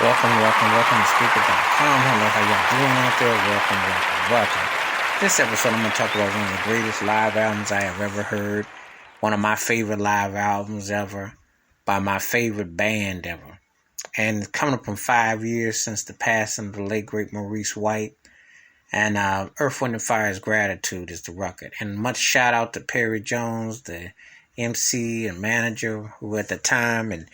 Welcome to Spreaker.com. Hello, how y'all doing out there? Welcome. This episode, I'm going to talk about one of the greatest live albums I have ever heard. One of my favorite live albums ever by my favorite band ever. And coming up on 5 years since the passing of the late, great Maurice White. And Earth, Wind & Fire's Gratitude is the record. And much shout out to Perry Jones, the MC and manager, who at the time, and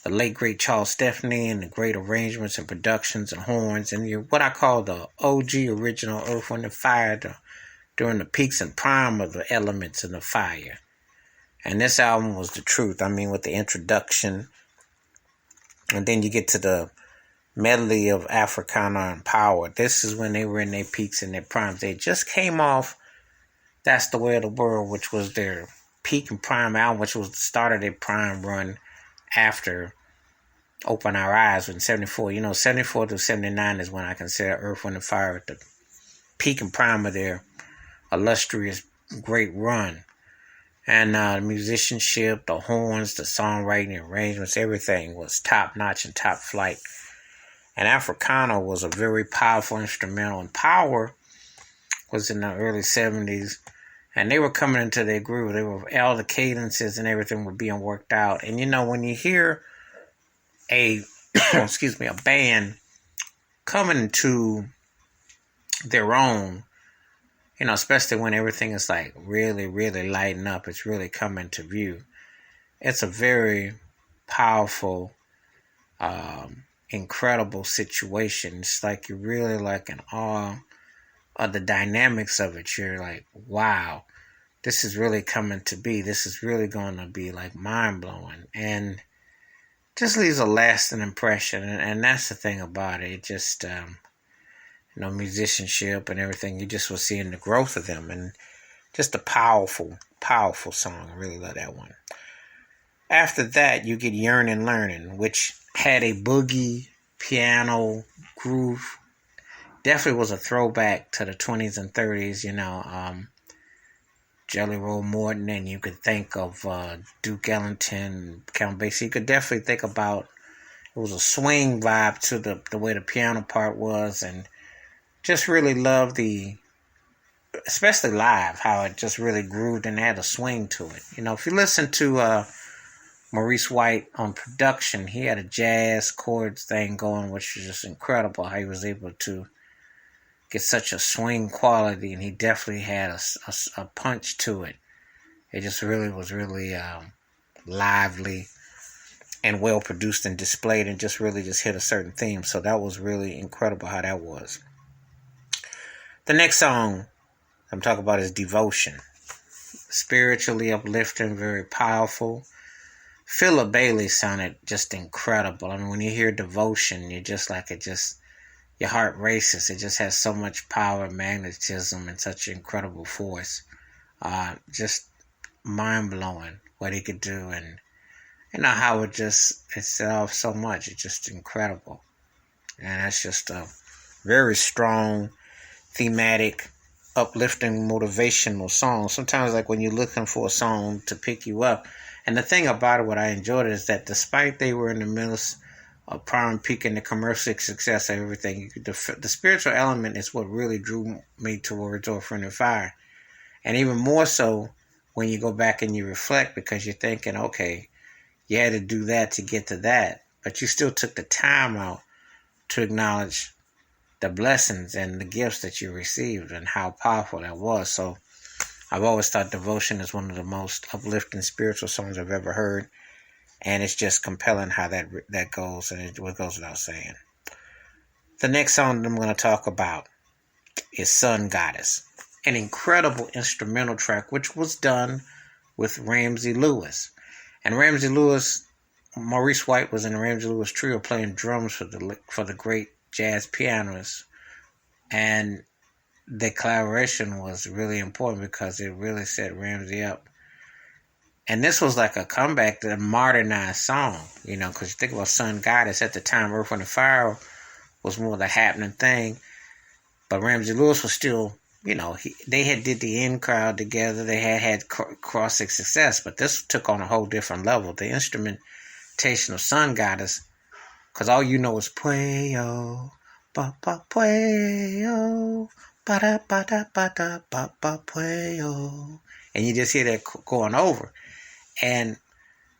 the late, great Charles Stephanie, and the great arrangements and productions and horns, and what I call the OG original Earth, Wind & Fire during the peaks and prime of the elements and the fire. And this album was the truth. I mean, with the introduction, and then you get to the medley of Africana and Power. This is when they were in their peaks and their primes. They just came off That's the Way of the World, which was their peak and prime album, which was the start of their prime run after Open Our Eyes in 74. 74 to 79 is when I consider Earth, Wind & Fire at the peak and prime of their illustrious great run. And the musicianship, the horns, the songwriting, the arrangements, everything was top notch and top flight. And Africana was a very powerful instrumental. And Power was in the early 70s. And they were coming into their groove. All the cadences and everything were being worked out. And when you hear a band coming to their own, especially when everything is like really, really lighting up, it's really coming to view. It's a very powerful, incredible situation. It's like you're really like in awe of the dynamics of it. You're like, wow, this is really coming to be. This is really going to be like mind-blowing. And just leaves a lasting impression. And that's the thing about it. It just, musicianship and everything. You just were seeing the growth of them. And just a powerful, powerful song. I really love that one. After that, you get Yearning Learning, which had a boogie, piano, groove. Definitely was a throwback to the 20s and 30s, Jelly Roll Morton, and you could think of Duke Ellington, Count Basie. You could definitely think about, it was a swing vibe to the way the piano part was, and just really loved especially live, how it just really grooved and had a swing to it. If you listen to Maurice White on production, he had a jazz chords thing going, which was just incredible, how he was able to get such a swing quality, and he definitely had a punch to it. It just really was really lively and well produced and displayed, and just hit a certain theme. So that was really incredible how that was. The next song I'm talking about is Devotion. Spiritually uplifting, very powerful. Philip Bailey sounded just incredible. I mean, when you hear Devotion, you're just like, your heart races. It just has so much power, magnetism, and such incredible force. Just mind-blowing what he could do. And how it set off so much. It's just incredible. And that's just a very strong, thematic, uplifting, motivational song. Sometimes like when you're looking for a song to pick you up. And the thing about it, what I enjoyed is that despite they were in the middle of prime peak and the commercial success of everything, the spiritual element is what really drew me towards Earth, Wind & Fire. And even more so when you go back and you reflect, because you're thinking, okay, you had to do that to get to that, but you still took the time out to acknowledge the blessings and the gifts that you received and how powerful that was. So I've always thought Devotion is one of the most uplifting spiritual songs I've ever heard. And it's just compelling how that goes, and it goes without saying. The next song that I'm going to talk about is Sun Goddess, an incredible instrumental track, which was done with Ramsey Lewis. And Ramsey Lewis, Maurice White was in the Ramsey Lewis trio playing drums for the great jazz pianist. And the collaboration was really important because it really set Ramsey up. And this was like a comeback to a modernized song, because you think about Sun Goddess at the time, Earth, Wind & Fire was more the happening thing. But Ramsey Lewis was still, they had did the In Crowd together. They had crossing success, but this took on a whole different level. The instrumentation of Sun Goddess Because all you know is Pueyo, ba ba Pueyo, ba da ba da ba da ba ba Pueyo. And you just hear that going over. And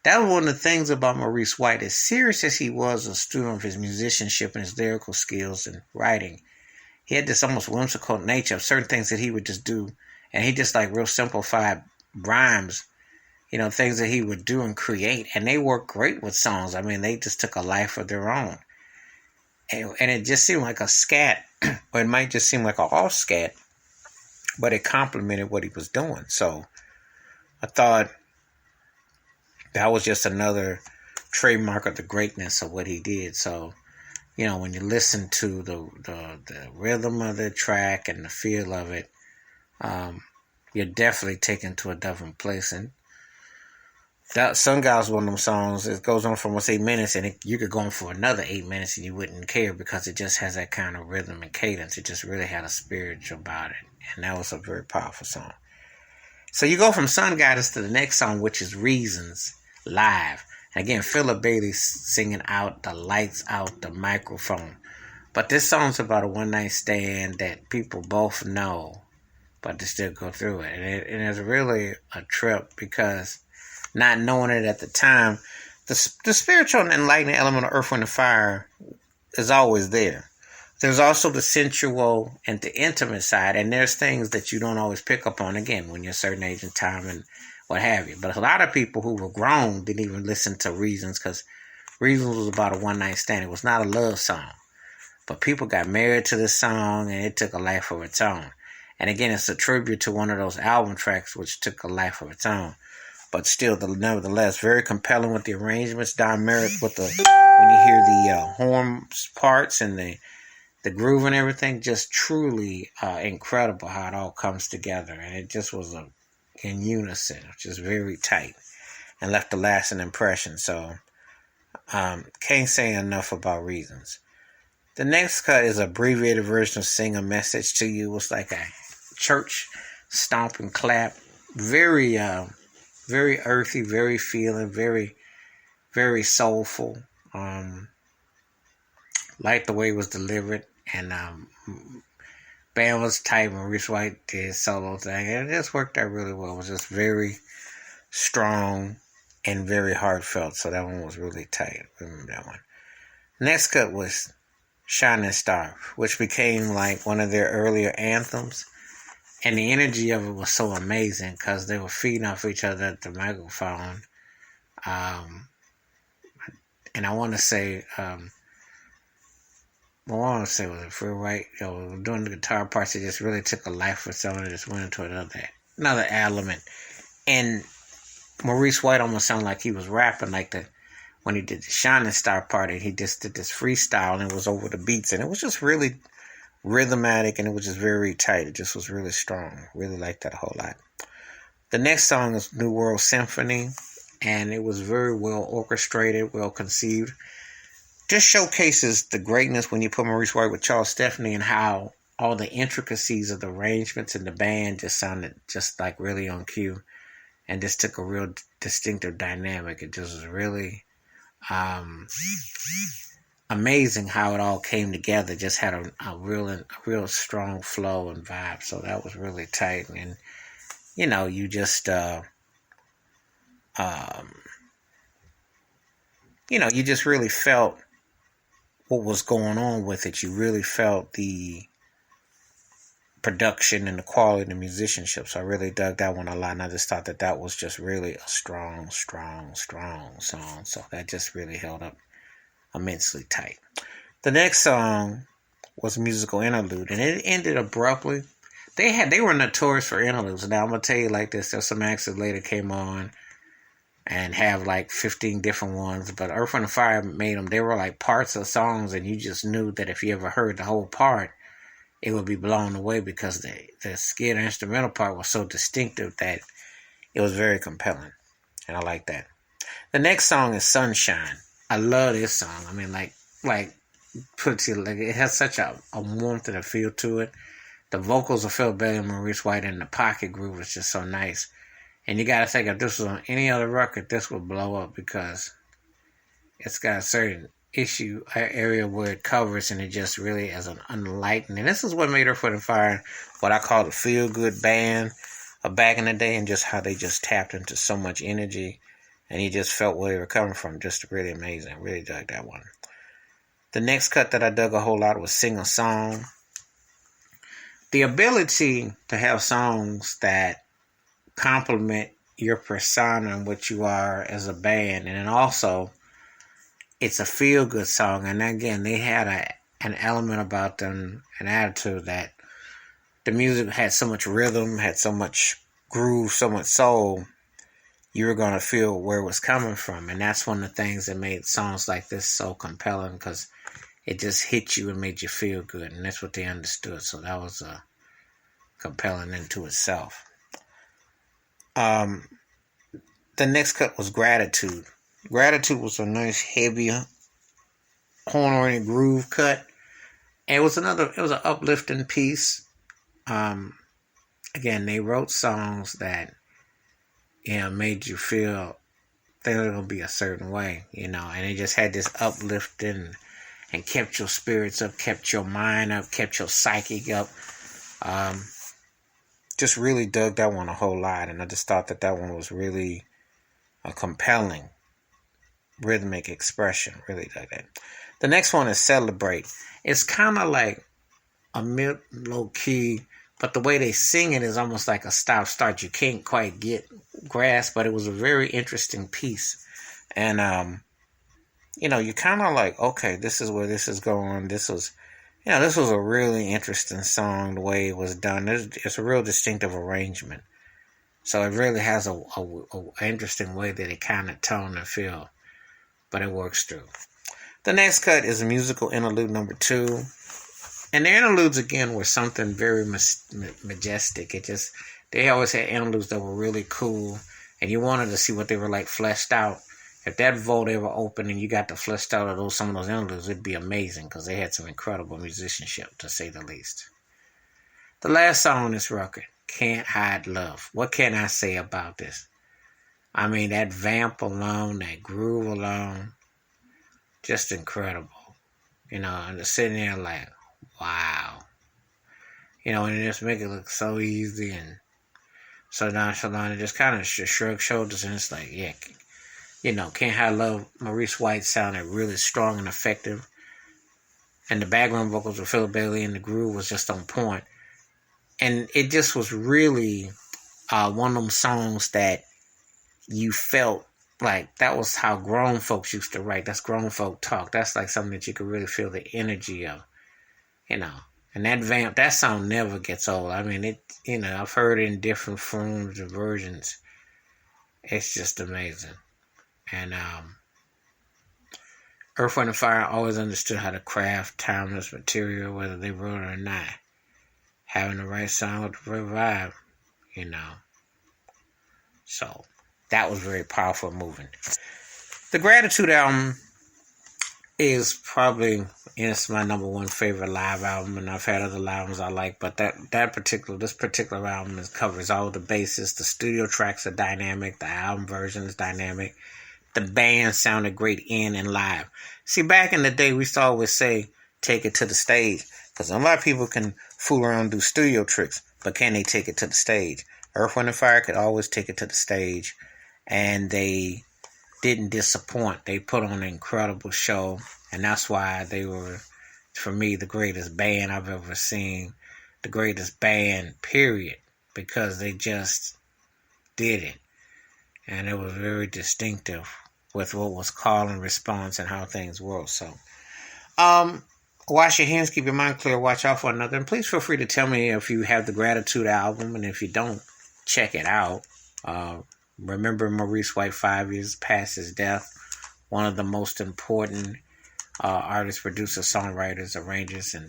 that was one of the things about Maurice White. As serious as he was a student of his musicianship and his lyrical skills and writing, he had this almost whimsical nature of certain things that he would just do. And he just like real simplified rhymes, things that he would do and create. And they worked great with songs. I mean, they just took a life of their own. And it just seemed like a scat, or it might just seem like a off scat, but it complemented what he was doing. So I thought that was just another trademark of the greatness of what he did. So, when you listen to the rhythm of the track and the feel of it, you're definitely taken to a different place. And that Sun God is one of them songs. It goes on for almost 8 minutes, and you could go on for another 8 minutes, and you wouldn't care because it just has that kind of rhythm and cadence. It just really had a spiritual about it, and that was a very powerful song. So you go from Sun Goddess to the next song, which is Reasons, live. And again, Philip Bailey singing out, the lights out, the microphone. But this song's about a one-night stand that people both know, but they still go through it. And it's really a trip because not knowing it at the time, the spiritual and enlightening element of Earth, Wind, and Fire is always there. There's also the sensual and the intimate side, and there's things that you don't always pick up on, again, when you're a certain age and time and what have you. But a lot of people who were grown didn't even listen to Reasons, because Reasons was about a one-night stand. It was not a love song. But people got married to this song, and it took a life of its own. And again, it's a tribute to one of those album tracks which took a life of its own. But still, nevertheless, very compelling with the arrangements. Don Merritt with when you hear the horn parts and the groove and everything, just truly incredible how it all comes together. And it just was in unison, just very tight, and left a lasting impression. So, can't say enough about Reasons. The next cut is an abbreviated version of Sing a Message to You. It's like a church stomp and clap. Very, very earthy, very feeling, very, very soulful. Like the way it was delivered. And band was tight. Maurice White did solo thing. And it just worked out really well. It was just very strong and very heartfelt. So that one was really tight. Remember that one. Next cut was Shining Star, which became like one of their earlier anthems. And the energy of it was so amazing because they were feeding off each other at the microphone. And I want to say, was it Phil Wright? Doing the guitar parts, it just really took a life for someone and just went into another element. And Maurice White almost sounded like he was rapping, like when he did the Shining Star part, and he just did this freestyle and it was over the beats, and it was just really rhythmatic, and it was just very tight. It just was really strong. Really liked that a whole lot. The next song is New World Symphony, and it was very well orchestrated, well conceived. Just showcases the greatness when you put Maurice White with Charles Stephanie, and how all the intricacies of the arrangements and the band just sounded just like really on cue, and just took a real distinctive dynamic. It just was really amazing how it all came together. Just had a real strong flow and vibe. So that was really tight. And you just you just really felt what was going on with it. You really felt the production and the quality of the musicianship. So I really dug that one a lot, and I just thought that was just really a strong song. So that just really held up immensely tight. The next song was Musical Interlude, and it ended abruptly. They were notorious for interludes. Now I'm gonna tell you like this: there's some acts that later came on and have like 15 different ones, but Earth, Wind, and Fire made them. They were like parts of songs, and you just knew that if you ever heard the whole part, it would be blown away because the skit instrumental part was so distinctive that it was very compelling, and I like that. The next song is Sunshine. I love this song. I mean, like puts you like it has such a warmth and a feel to it. The vocals of Phil Bailey and Maurice White and the pocket groove is just so nice. And you gotta think if this was on any other record, this would blow up because it's got a certain area where it covers, and it just really is an unlightened. And this is what made Earth, Wind & Fire what I call a feel-good band of back in the day, and just how they just tapped into so much energy, and you just felt where they were coming from. Just really amazing. Really dug that one. The next cut that I dug a whole lot was Sing a Song. The ability to have songs that complement your persona and what you are as a band, and then also it's a feel-good song. And again, they had an element about them, an attitude that the music had so much rhythm, had so much groove, so much soul, you were going to feel where it was coming from. And that's one of the things that made songs like this so compelling, because it just hit you and made you feel good. And that's what they understood. So that was compelling into itself. The next cut was Gratitude. Gratitude was a nice, heavy, horn-oriented groove cut. And it was an uplifting piece. Again, they wrote songs that, made you feel they were going to be a certain way, and they just had this uplifting and kept your spirits up, kept your mind up, kept your psyche up. Just really dug that one a whole lot, and I just thought that one was really a compelling rhythmic expression. Really dug that. The next one is Celebrate. It's kind of like a low key, but the way they sing it is almost like a stop-start. You can't quite grasp, but it was a very interesting piece. And, you kind of like, okay, this is where this is going. This was a really interesting song, the way it was done. It's a real distinctive arrangement. So it really has a interesting way that it kind of tone and feel, but it works through. The next cut is a musical interlude number 2. And the interludes, again, were something very majestic. They always had interludes that were really cool, and you wanted to see what they were like fleshed out. If that vault ever opened and you got to fleshed out of some of those interludes, it'd be amazing, because they had some incredible musicianship, to say the least. The last song on this record, Can't Hide Love. What can I say about this? I mean, that vamp alone, that groove alone, just incredible. And just sitting there like, wow. And it just make it look so easy and so nonchalant. It just kind of shrug shoulders, and it's like, yeah, Can't Hide Love. Maurice White sounded really strong and effective. And the background vocals with Philip Bailey, and the groove was just on point. And it just was really one of them songs that you felt like that was how grown folks used to write. That's grown folk talk. That's like something that you could really feel the energy of, And that song never gets old. I mean, I've heard it in different forms and versions. It's just amazing. And Earth, Wind & Fire always understood how to craft timeless material, whether they wrote it or not. Having the right song with the right vibe, So that was very powerful and moving. The Gratitude album is probably, it's my number one favorite live album, and I've had other live albums I like, but this particular album covers all the bases. The studio tracks are dynamic, the album version is dynamic, the band sounded great in and live. See, back in the day, we used to always say, take it to the stage, because a lot of people can fool around and do studio tricks, but can they take it to the stage? Earth, Wind & Fire could always take it to the stage, and they didn't disappoint. They put on an incredible show, and that's why they were, for me, the greatest band I've ever seen, the greatest band, period, because they just did it, and it was very distinctive with what was call and response and how things work. So, wash your hands, keep your mind clear, watch out for another, and please feel free to tell me if you have the Gratitude album, and if you don't, check it out. Remember Maurice White 5 years past his death, one of the most important artists, producers, songwriters, arrangers, and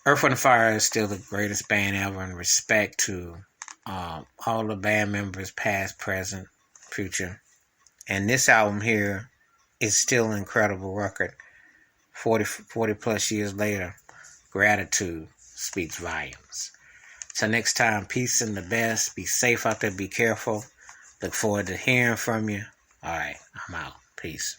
Earth, Wind & Fire is still the greatest band ever, in respect to all the band members, past, present, future. And this album here is still an incredible record. 40 plus years later, Gratitude speaks volumes. So next time, peace and the best. Be safe out there. Be careful. Look forward to hearing from you. All right, I'm out. Peace.